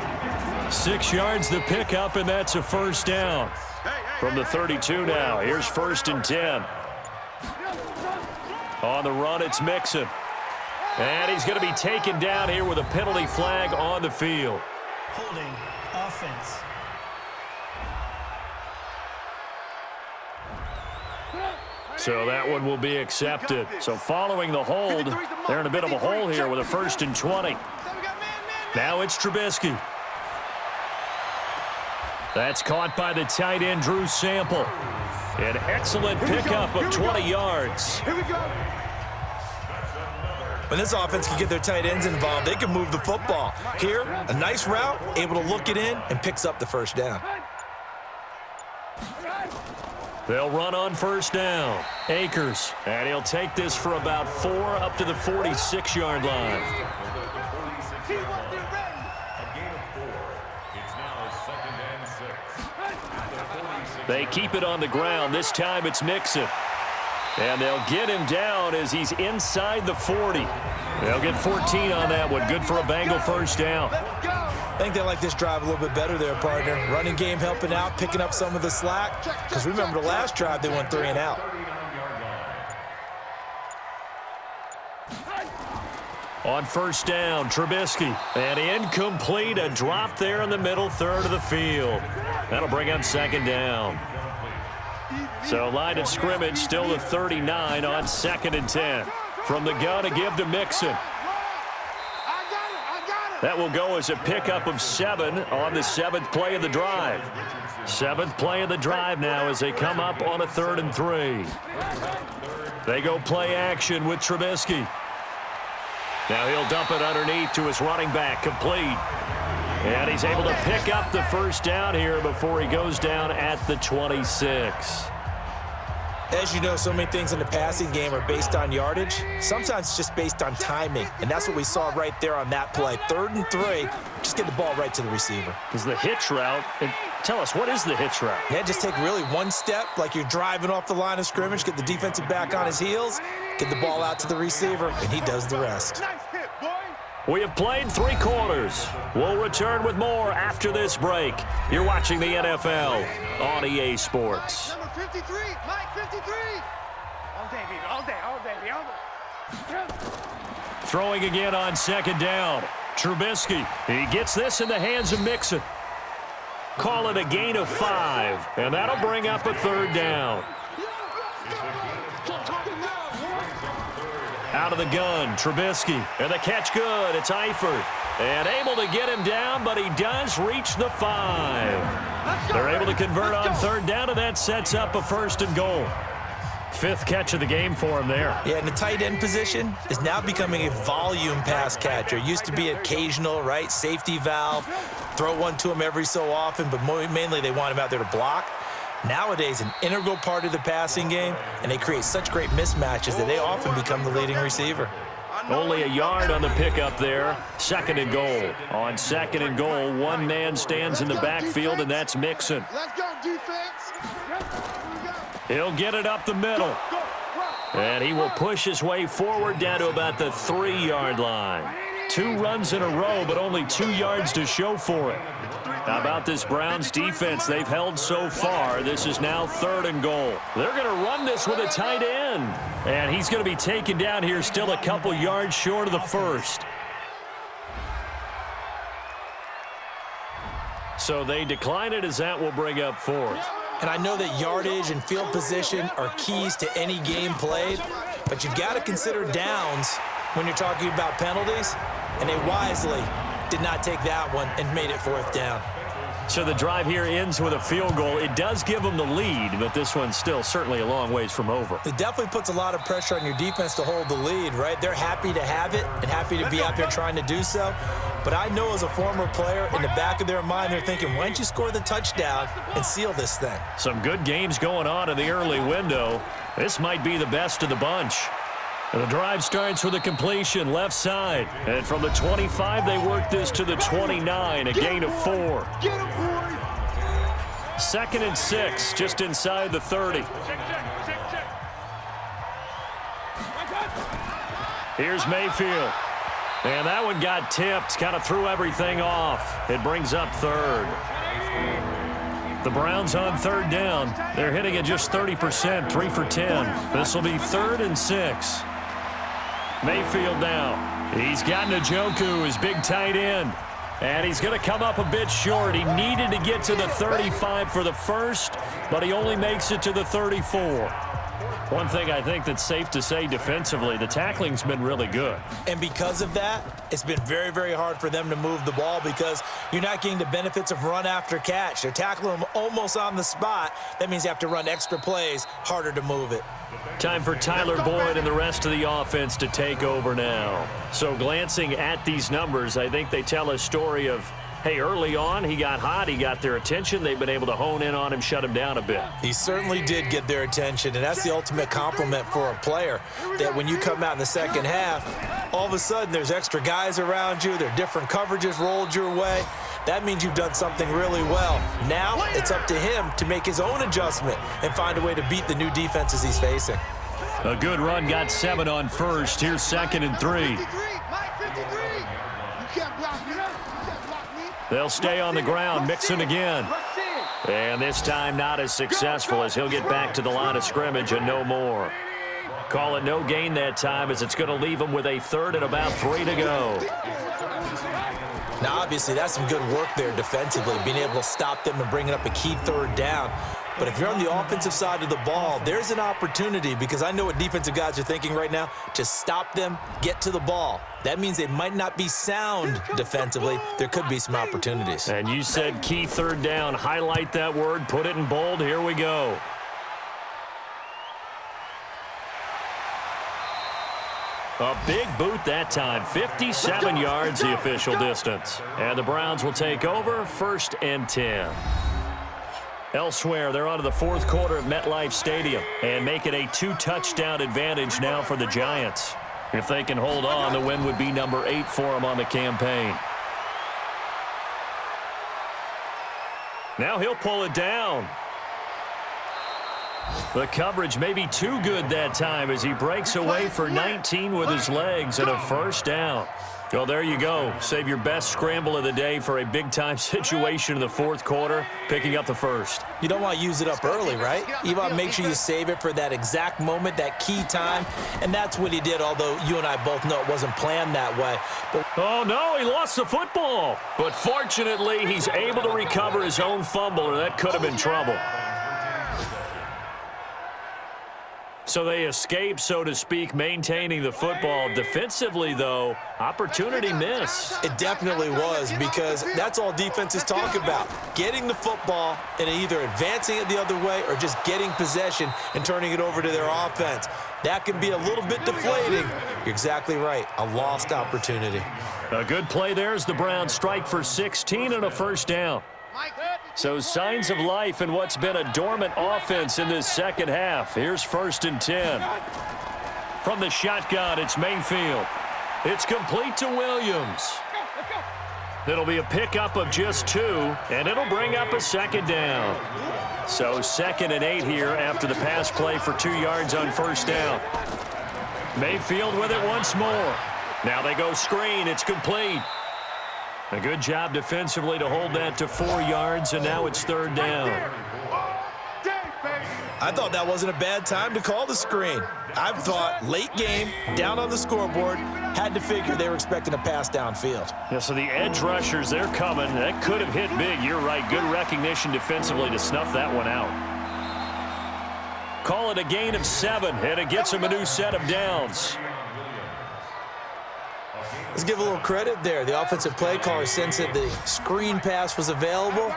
6 yards the pickup, and that's a 1st down. From the 32 now, here's 1st and 10. On the run, it's Mixon. And he's going to be taken down here with a penalty flag on the field. Holding offense. So that one will be accepted. So following the hold, they're in a bit of a hole here with a 1st and 20. Now it's Trubisky. That's caught by the tight end, Drew Sample. An excellent pickup of 20 yards. Here we go. When this offense can get their tight ends involved, they can move the football. Here, a nice route, able to look it in, and picks up the 1st down. They'll run on 1st down. Akers, and he'll take this for about 4 up to the 46-yard line. They keep it on the ground. This time it's Mixon. And they'll get him down as he's inside the 40. They'll get 14 on that one. Good for a Bengal 1st down. I think they like this drive a little bit better there, partner. Running game helping out, picking up some of the slack. Because remember the last drive, they went 3 and out. On 1st down, Trubisky. And incomplete, a drop there in the middle third of the field. That'll bring up 2nd down. So line of scrimmage still the 39 on 2nd and 10. From the gun to give to Mixon. That will go as a pickup of 7 on the 7th play of the drive. 7th play of the drive now as they come up on a 3rd and 3. They go play action with Trubisky. Now he'll dump it underneath to his running back, complete. And he's able to pick up the 1st down here before he goes down at the 26. As you know, so many things in the passing game are based on yardage. Sometimes it's just based on timing. And that's what we saw right there on that play. 3rd and 3, just get the ball right to the receiver. Is the hitch route. Tell us, what is the hitch route? Yeah, just take really one step, like you're driving off the line of scrimmage, get the defensive back on his heels, get the ball out to the receiver, and he does the rest. Nice hit, boy. We have played 3 quarters. We'll return with more after this break. You're watching the NFL on EA Sports. Number 53, Mike 53. All day, baby, all day, all day, all day. Throwing again on 2nd down. Trubisky. He gets this in the hands of Mixon. Call it a gain of 5, and that'll bring up a 3rd down. Out of the gun, Trubisky. And the catch good. It's Eifert. And able to get him down, but he does reach the 5. They're able to convert on 3rd down, and that sets up a 1st and goal. 5th catch of the game for him there. Yeah, and the tight end position is now becoming a volume pass catcher. Used to be occasional, right? Safety valve. Throw one to him every so often, but mainly they want him out there to block. Nowadays, an integral part of the passing game, and they create such great mismatches that they often become the leading receiver. Only a yard on the pickup there. 2nd and goal. On 2nd and goal, one man stands in the backfield, and that's Mixon. Let's go, defense. He'll get it up the middle. And he will push his way forward down to about the 3-yard line. 2 runs in a row, but only 2 yards to show for it. How about this Browns defense they've held so far? This is now 3rd and goal. They're going to run this with a tight end. And he's going to be taken down here still a couple yards short of the 1st. So they decline it as that will bring up 4th. And I know that yardage and field position are keys to any game played, but you've got to consider downs when you're talking about penalties, and they wisely did not take that one and made it 4th down. So the drive here ends with a field goal. It does give them the lead, but this one's still certainly a long ways from over. It definitely puts a lot of pressure on your defense to hold the lead, right? They're happy to have it and happy to be out there trying to do so. But I know as a former player, in the back of their mind, they're thinking, why don't you score the touchdown and seal this thing? Some good games going on in the early window. This might be the best of the bunch. And the drive starts with a completion left side. And from the 25, they work this to the 29, a gain of 4. 2nd and 6, just inside the 30. Here's Mayfield. And that one got tipped, kind of threw everything off. It brings up 3rd. The Browns on 3rd down. They're hitting at just 30%, 3 for 10. This will be 3rd and 6. Mayfield now. He's got Njoku, his big tight end. And he's going to come up a bit short. He needed to get to the 35 for the first, but he only makes it to the 34. One thing I think that's safe to say defensively, the tackling's been really good. And because of that, it's been very, very hard for them to move the ball because you're not getting the benefits of run after catch. They're tackling them almost on the spot. That means you have to run extra plays, harder to move it. Time for Tyler Boyd and the rest of the offense to take over now. So glancing at these numbers, I think they tell a story of, hey, early on, he got hot, he got their attention. They've been able to hone in on him, shut him down a bit. He certainly did get their attention, and that's the ultimate compliment for a player, that when you come out in the second half, all of a sudden there's extra guys around you, there are different coverages rolled your way. That means you've done something really well. Now it's up to him to make his own adjustment and find a way to beat the new defenses he's facing. A good run, got 7 on first. Here's 2nd and 3. They'll stay on the ground, Mixon again. And this time not as successful as he'll get back to the line of scrimmage and no more. Call it no gain that time as it's going to leave him with a 3rd and about 3 to go. Now, obviously, that's some good work there defensively, being able to stop them and bringing up a key 3rd down. But if you're on the offensive side of the ball, there's an opportunity because I know what defensive guys are thinking right now. Just stop them, get to the ball. That means they might not be sound defensively. There could be some opportunities. And you said key 3rd down. Highlight that word, put it in bold. Here we go. A big boot that time, 57 yards the official distance. And the Browns will take over, 1st and 10. Elsewhere, they're on to the 4th quarter of MetLife Stadium and make it a 2-touchdown advantage now for the Giants. If they can hold on, the win would be number 8 for them on the campaign. Now he'll pull it down. The coverage may be too good that time as he breaks away for 19 with his legs and a 1st down. Well, there you go. Save your best scramble of the day for a big-time situation in the 4th quarter, picking up the 1st. You don't want to use it up early, right? You want to make sure you save it for that exact moment, that key time, and that's what he did, although you and I both know it wasn't planned that way. But oh, no, he lost the football. But fortunately, he's able to recover his own fumble, or that could have been trouble. So they escape, so to speak, maintaining the football. Defensively, though, opportunity miss. It definitely was because that's all defenses talk about. Getting the football and either advancing it the other way or just getting possession and turning it over to their offense. That can be a little bit deflating. You're exactly right. A lost opportunity. A good play there as the Browns strike for 16 and a 1st down. So signs of life in what's been a dormant offense in this second half. Here's 1st and 10. From the shotgun, it's Mayfield. It's complete to Williams. It'll be a pickup of just 2, and it'll bring up a 2nd down. So 2nd and 8 here after the pass play for 2 yards on 1st down. Mayfield with it once more. Now they go screen. It's complete. A good job defensively to hold that to 4 yards, and now it's 3rd down. I thought that wasn't a bad time to call the screen. I thought late game, down on the scoreboard, Had to figure they were expecting a pass downfield. Yeah, so the edge rushers, they're coming. That could have hit big. You're right. Good recognition defensively to snuff that one out. Call it a gain of 7, and it gets him a new set of downs. Let's give a little credit there. The offensive play caller sensed that the screen pass was available.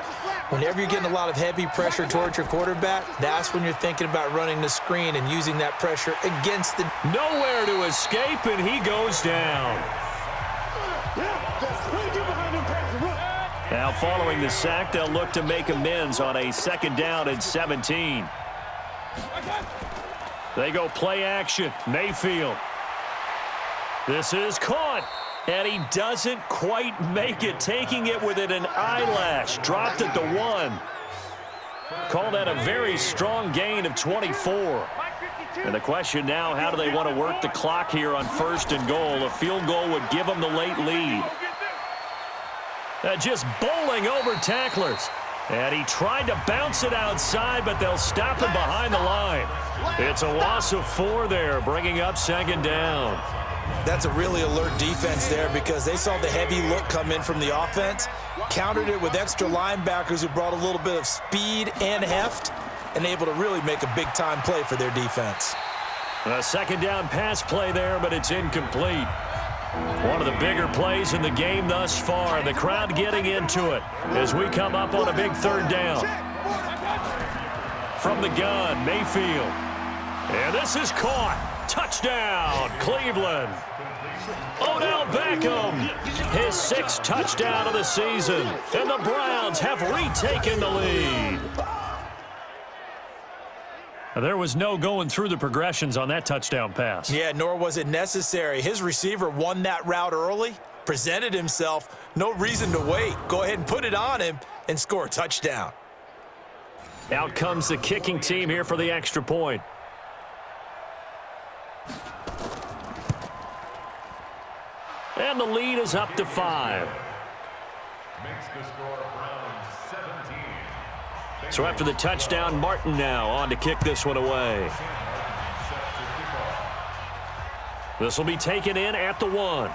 Whenever you're getting a lot of heavy pressure towards your quarterback, that's when you're thinking about running the screen and using that pressure against the... Nowhere to escape, and he goes down. Now, following the sack, they'll look to make amends on a 2nd down and 17. They go play action. Mayfield. This is caught. And he doesn't quite make it, taking it within an eyelash. Dropped at the 1. Call that a very strong gain of 24. And the question now, how do they want to work the clock here on 1st and goal? A field goal would give them the late lead. Just bowling over tacklers. And he tried to bounce it outside, but they'll stop him behind the line. It's a loss of 4 there, bringing up 2nd down. That's a really alert defense there because they saw the heavy look come in from the offense, countered it with extra linebackers who brought a little bit of speed and heft, and able to really make a big-time play for their defense. A 2nd down pass play there, but it's incomplete. One of the bigger plays in the game thus far. The crowd getting into it as we come up on a big 3rd down. From the gun, Mayfield. And this is caught. Touchdown, Cleveland. Odell Beckham, his 6th touchdown of the season. And the Browns have retaken the lead. There was no going through the progressions on that touchdown pass. Yeah, nor was it necessary. His receiver won that route early, presented himself. No reason to wait. Go ahead and put it on him and score a touchdown. Out comes the kicking team here for the extra point. And the lead is up to 5. So after the touchdown, Martin now on to kick this one away. This will be taken in at the 1.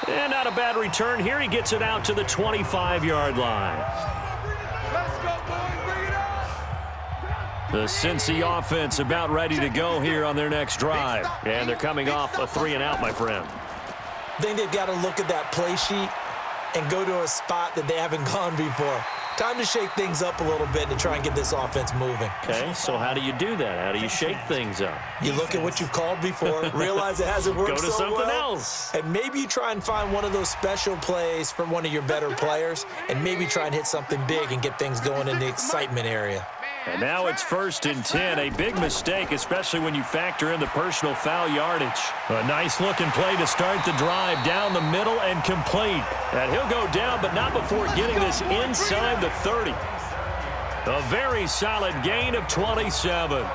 And not a bad return here. He gets it out to the 25-yard line. The Cincy offense about ready to go here on their next drive. And they're coming off a 3-and-out, my friend. I think they've got to look at that play sheet and go to a spot that they haven't gone before. Time to shake things up a little bit to try and get this offense moving. Okay, so how do you do that? How do you shake things up? You look at what you've called before, realize it hasn't worked so well. Go to something else. And maybe you try and find one of those special plays from one of your better players, and maybe try and hit something big and get things going in the excitement area. And now it's 1st and 10. A big mistake, especially when you factor in the personal foul yardage. A nice-looking play to start the drive down the middle and complete. And he'll go down, but not before getting this inside the 30. A very solid gain of 27.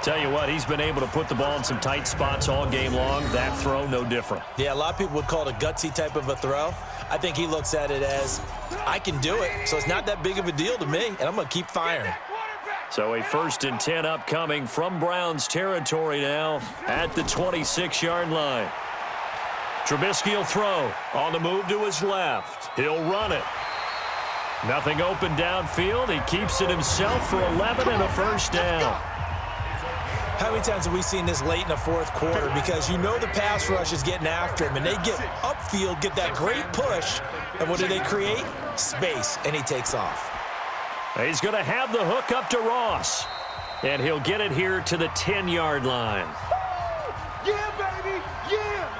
Tell you what, he's been able to put the ball in some tight spots all game long. That throw, no different. Yeah, a lot of people would call it a gutsy type of a throw. I think he looks at it as, I can do it, so it's not that big of a deal to me, and I'm going to keep firing. So a 1st and 10 upcoming from Browns territory now at the 26-yard line. Trubisky will throw on the move to his left. He'll run it. Nothing open downfield. He keeps it himself for 11 and a 1st down. How many times have we seen this late in the 4th quarter? Because you know the pass rush is getting after him, and they get upfield, get that great push, and what do they create? Space, and he takes off. He's going to have the hook up to Ross. And he'll get it here to the 10-yard line. Yeah, baby, yeah!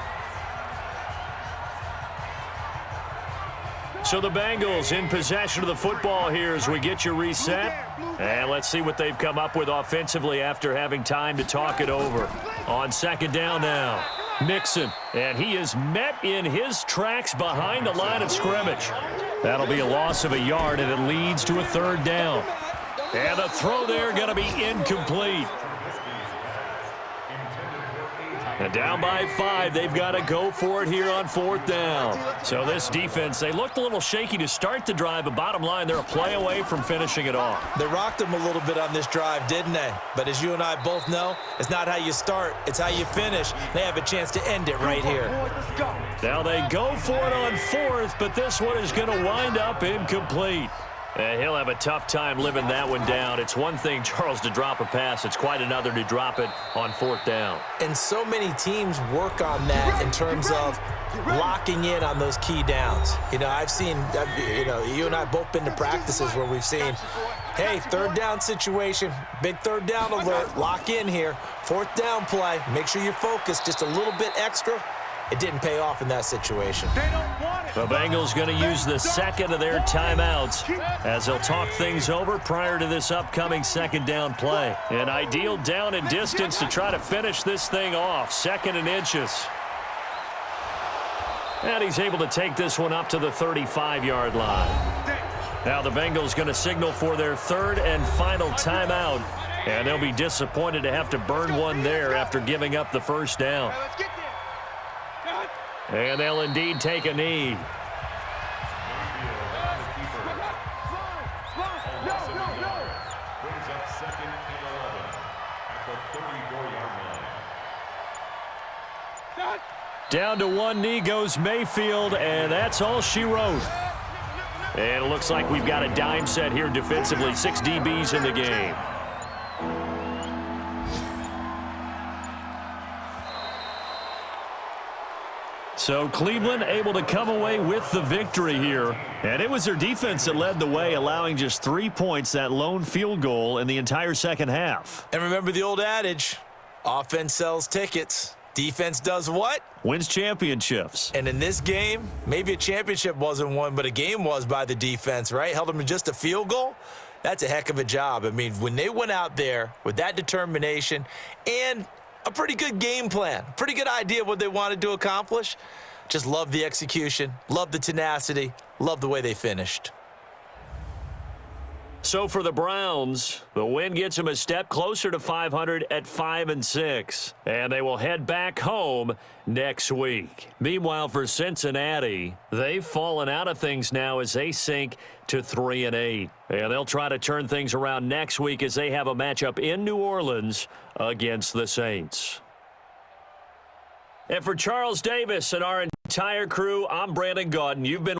So the Bengals in possession of the football here as we get you reset. And let's see what they've come up with offensively after having time to talk it over. On 2nd down now, Mixon. And he is met in his tracks behind the line of scrimmage. That'll be a loss of a yard, and it leads to a 3rd down. And the throw there going to be incomplete. And down by 5, they've got to go for it here on 4th down. So this defense, they looked a little shaky to start the drive, but bottom line, they're a play away from finishing it off. They rocked them a little bit on this drive, didn't they? But as you and I both know, it's not how you start, it's how you finish. They have a chance to end it right here. Now they go for it on 4th, but this one is going to wind up incomplete. And he'll have a tough time living that one down. It's one thing, Charles, to drop a pass. It's quite another to drop it on 4th down. And so many teams work on that in terms of locking in on those key downs. You know, you and I both been to practices where we've seen, hey, 3rd down situation, big 3rd down alert, lock in here. 4th down play, make sure you're focused just a little bit extra. It didn't pay off in that situation. The Bengals going to use the second of their timeouts as they'll talk things over prior to this upcoming 2nd down play. An ideal down and distance to try to finish this thing off. 2nd and inches. And he's able to take this one up to the 35-yard line. Now the Bengals going to signal for their 3rd and final timeout. And they'll be disappointed to have to burn one there after giving up the 1st down. And they'll indeed take a knee. Down to 1 knee goes Mayfield, and that's all she wrote. And it looks like we've got a dime set here defensively. 6 DBs in the game. So Cleveland able to come away with the victory here. And it was their defense that led the way, allowing just 3 points, that lone field goal in the entire second half. And remember the old adage, offense sells tickets. Defense does what? Wins championships. And in this game, maybe a championship wasn't won, but a game was by the defense, right? Held them to just a field goal. That's a heck of a job. I mean, when they went out there with that determination and a pretty good game plan, pretty good idea what they wanted to accomplish. Just love the execution, love the tenacity, love the way they finished. So for the Browns, the win gets them a step closer to 500 at 5-6. And they will head back home next week. Meanwhile, for Cincinnati, they've fallen out of things now as they sink to 3-8. And they'll try to turn things around next week as they have a matchup in New Orleans against the Saints. And for Charles Davis and our entire crew, I'm Brandon Gaudin. You've been